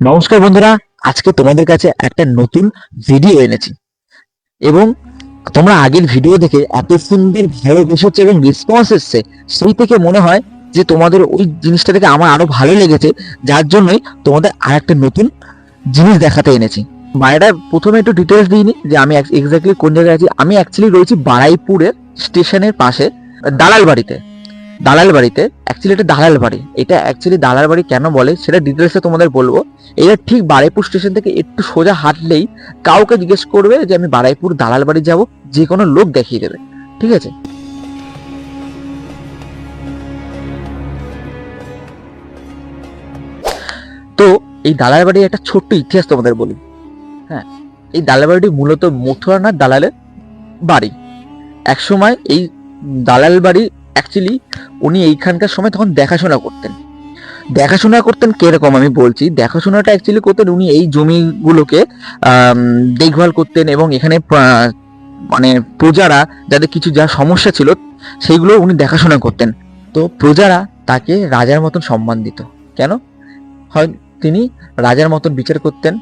নমস্কার বন্ধুরা, আজকে তোমাদের কাছে একটা নতুন ভিডিও এনেছি এবং তোমরা আগের ভিডিও দেখে এত সুন্দর ভালোবেসেছো এবং রেসপন্স এসছে, সেই থেকে মনে হয় যে তোমাদের ওই জিনিসটা দেখে আমার আরো ভালো লেগেছে, যার জন্যই তোমাদের আর একটা নতুন জিনিস দেখাতে এনেছি। মায়েরা প্রথমে একটু ডিটেলস দিইনি যে আমি এক্স্যাক্টলি কোন জায়গায় আছি। আমি অ্যাকচুয়ালি রয়েছি বারাইপুরের স্টেশনের পাশে, দালাল বাড়িতে। দালাল বাড়িতে অ্যাকচুয়ালি এটা দালাল বাড়ি। এটা অ্যাকচুয়ালি দালাল বাড়ি কেন বলে সেটা ডিটেলসে তোমাদের বলবো। এটা ঠিক বারাইপুর স্টেশন থেকে একটু সোজা হাঁটলেই কাউকে জিজ্ঞেস করবে যে আমি বারাইপুর দালাল বাড়ি যাব, যে কোনো লোক দেখিয়ে দেবে। ঠিক আছে? তো এই দালাল বাড়ির একটা ছোট্ট ইতিহাস তোমাদের বলি। হ্যাঁ, এই দালাল বাড়িটি মূলত মথুরানাথ দালালের বাড়ি। একসময় এই দালাল বাড়ি অ্যাকচুয়ালি উনি এইখানকার সময় তখন দেখাশোনা করতেন। দেখাশোনা করতেন কিরকম আমি বলছি। দেখাশোনাটা অ্যাকচুয়ালি করতেন উনি এই জমিগুলোকে দেখভাল করতেন এবং এখানে মানে প্রজারা যাদের কিছু যা সমস্যা ছিল সেইগুলো উনি দেখাশোনা করতেন। তো প্রজারা তাকে রাজার মতন সম্মান দিত। কেন? হয় তিনি রাজার মতন বিচার করতেন,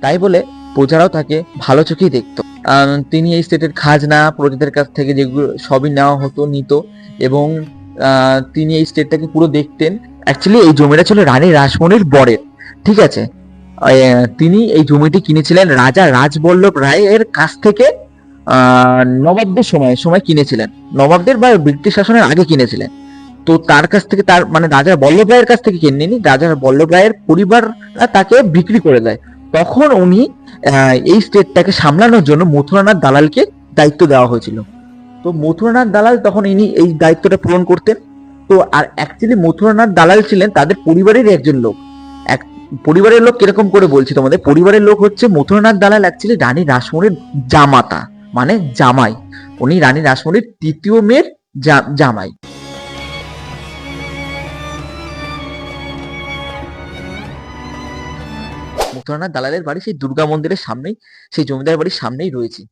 তাই বলে প্রজারাও তাকে ভালো চোখেই দেখতো। তিনি এই স্টেটের খাজনা প্রজাদের কাছ থেকে যেগুলো সবই নেওয়া হতো নিত এবং তিনি এই স্টেটটাকে পুরো দেখতেন। অ্যাকচুয়ালি এই জমিটা ছিল রানী রাসমণির বরের। ঠিক আছে? তিনি এই জমিটি কিনেছিলেন রাজা রাজবল্লভ রায়ের কাছ থেকে। নবাবদের সময় কিনেছিলেন। নবাবদের বা ব্রিটিশ শাসনের আগে কিনেছিলেন। তো তার কাছ থেকে, তার মানে রাজা বল্লভ রায়ের কাছ থেকে কিনেনি, রাজা বল্লভ রায়ের পরিবার তাকে বিক্রি করে দেয়। তখন উনি এই স্টেটটাকে সামলানোর জন্য মথুরানাথ দালালকে দায়িত্ব দেওয়া হয়েছিল। তো মথুরানাথ দালাল তখন ইনি এই দায়িত্বটা পূরণ করতেন। তো আর অ্যাকচুয়ালি মথুরানাথ দালাল ছিলেন তাদের পরিবারের একজন লোক। এক পরিবারের লোক কিরকম করে বলছি তোমাদের। পরিবারের লোক হচ্ছে মথুরানাথ দালাল অ্যাকচুয়ালি রানী রাসমণির জামাতা, মানে জামাই। উনি রানী রাসমণির তৃতীয় মেয়ের জামাই। মথুরানাথ দালালের বাড়ি সেই দুর্গা মন্দিরের সামনেই, সেই জমিদার বাড়ির সামনেই রয়েছে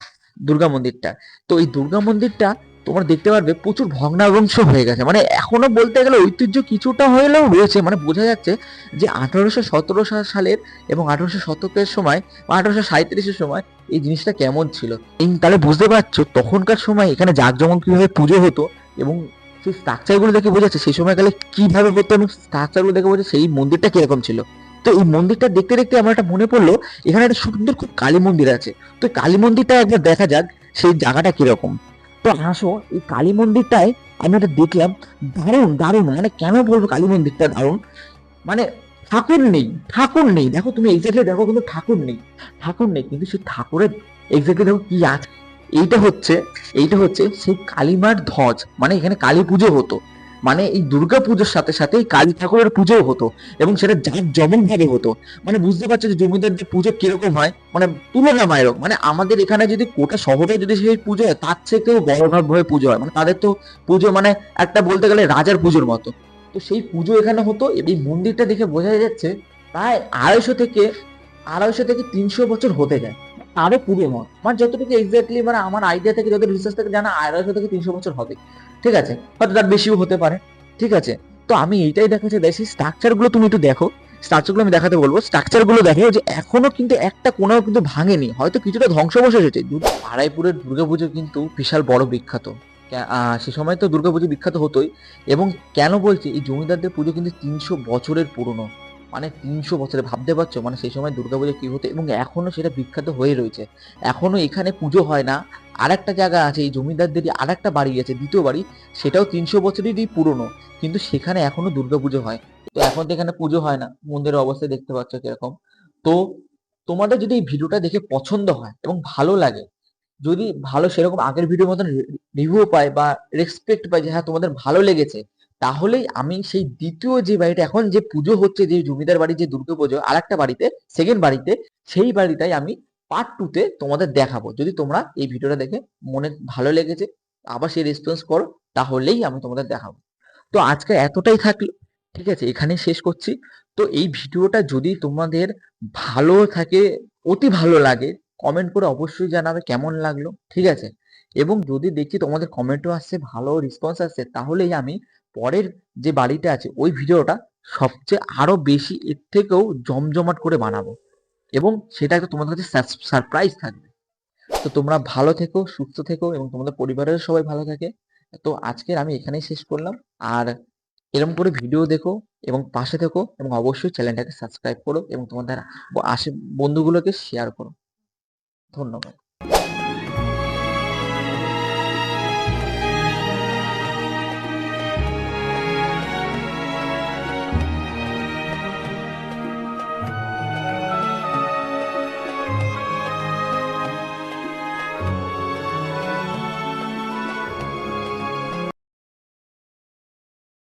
দুর্গা মন্দিরটা। তো এই দুর্গা মন্দিরটা তোমরা দেখতে পারবে প্রচুর ভগ্নাংশ হয়ে গেছে, মানে এখনো বলতে গেলে ঐতিহ্য কিছুটা হলেও রয়েছে। মানে বোঝা যাচ্ছে যে 1817 সালের এবং 1800 শতকের সময় বা 1837-এর সময় এই জিনিসটা কেমন ছিল। তাহলে বুঝতে পারছো তখনকার সময় এখানে জাঁকজমক কিভাবে পুজো হতো এবং সেই স্ট্রাকচার গুলো দেখে বোঝা যাচ্ছে সেই সময়কালে কিভাবে হতো এবং স্ট্রাকচার গুলো দেখে বোঝা সেই মন্দিরটা কিরকম ছিল। তো এই মন্দিরটা দেখতে দেখতে আমার একটা মনে পড়লো, এখানে একটা সুন্দর খুব কালী মন্দির আছে। তো এই কালী মন্দিরটা একবার দেখা যাক সেই জায়গাটা কিরকম। তো আসো এই কালী মন্দিরটায় আমি একটা দেখলাম, দারুণ দারুণ। মানে কেন বলবো কালী মন্দিরটা দারুণ, মানে ঠাকুর নেই, ঠাকুর নেই। দেখো তুমি এক্স্যাক্টলি দেখো, কিন্তু ঠাকুর নেই, ঠাকুর নেই, কিন্তু সেই ঠাকুরের এক্স্যাক্টলি দেখো কি আছে। এইটা হচ্ছে এইটা হচ্ছে সেই কালীমার ধ্বজ। মানে এখানে কালী পুজো হতো, মানে এই দুর্গা পুজোর সাথে সাথে এই কালী ঠাকুরের পুজোও হতো এবং সেটা জাঁকজমক ভাবে হতো। মানে বুঝতে পারছো যে জমিদারদের পুজো কিরকম হয়, মানে তুলনা এরকম। মানে আমাদের এখানে যদি গোটা শহরে যদি সেই পুজো হয় তার থেকেও বড় ভাবে পুজো হয়। মানে তাদের তো পুজো মানে একটা বলতে গেলে রাজার পুজোর মতো। তো সেই পুজো এখানে হতো। এই মন্দিরটা দেখে বোঝা যাচ্ছে প্রায় 250 থেকে 300 বছর হতে যায়, আরো পুরনো। মানে যতটুকু এক্স্যাক্টলি মানে আমার আইডিয়া থেকে, যত রিসার্চ থেকে জানা, 250 থেকে 300 বছর হবে। ঠিক আছে? হয়তো তার বেশিও হতে পারে। ঠিক আছে? তো আমি এইটাই দেখাচ্ছি, সেই স্ট্রাকচার গুলো তুমি একটু দেখো। স্ট্রাকচার গুলো আমি দেখাতে বলবো। স্ট্রাকচার গুলো দেখো যে এখনো কিন্তু একটা কোনাও কিন্তু ভাঙেনি, হয়তো কিছুটা ধ্বংসাবশেষ হয়েছে। বারাইপুরের দুর্গাপুজো কিন্তু বিশাল বড় বিখ্যাত। সে সময় তো দুর্গাপুজো বিখ্যাত হতোই। এবং কেন বলছি, এই জমিদারদের পুজো কিন্তু 300 বছরের পুরনো। মানে 300 বছরে, ভাবতে পারছো মানে সেই সময় দুর্গাপুজো কি হতো, এবং এখনো সেটা বিখ্যাত হয়ে রয়েছে। এখনো এখানে পুজো হয় না। আর একটা জায়গা আছে, এই জমিদারদেরই আর একটা বাড়ি আছে, দ্বিতীয় বাড়ি, সেটাও 300 বছরেরই পুরনো, কিন্তু সেখানে এখনো দুর্গাপুজো হয়। তো এখন তো এখানে পুজো হয় না, মন্দিরের অবস্থা দেখতে পাচ্ছ কিরকম। তো তোমাদের যদি এই ভিডিওটা দেখে পছন্দ হয় এবং ভালো লাগে, যদি ভালো সেরকম আগের ভিডিওর মতন রিভিউ পাই বা রেসপেক্ট পাই যে হ্যাঁ তোমাদের ভালো লেগেছে, তাহলেই আমি সেই দ্বিতীয় যে বাড়িটা এখন যে পুজো হচ্ছে, যে জমিদার বাড়ির যে দুর্গা পুজো, আর একটা বাড়িতে, সেকেন্ড বাড়িতে, সেই বাড়িটাই আমি পার্ট 2-তে তোমাদের দেখাবো। যদি তোমরা এই ভিডিওটা দেখে মনে ভালো লেগেছে আবার সেই রেসপন্স করো, তাহলেই আমি তোমাদের দেখাবো। তো আজকে এতটাই থাকলো। ঠিক আছে? এখানেই শেষ করছি। তো এই ভিডিওটা যদি তোমাদের ভালো থাকে, অতি ভালো লাগে, কমেন্ট করে অবশ্যই জানাবে কেমন লাগলো। ঠিক আছে? এবং যদি দেখি তোমাদের কমেন্টও আসছে, ভালো রেসপন্স আসছে, তাহলেই আমি পরের যে বাড়িটা আছে ওই ভিডিওটা সবচেয়ে আরো বেশি এর থেকেও জমজমাট করে বানাবো, এবং সেটা একটা তোমাদের কাছে সারপ্রাইজ থাকবে। তো তোমরা ভালো থেকো, সুস্থ থেকো, এবং তোমাদের পরিবারের সবাই ভালো থাকে। তো আজকের আমি এখানেই শেষ করলাম। আর এরকম করে ভিডিও দেখো এবং পাশে থেকো, এবং অবশ্যই চ্যানেলটাকে সাবস্ক্রাইব করো এবং তোমাদের বন্ধুগুলোকে শেয়ার করো। ধন্যবাদ।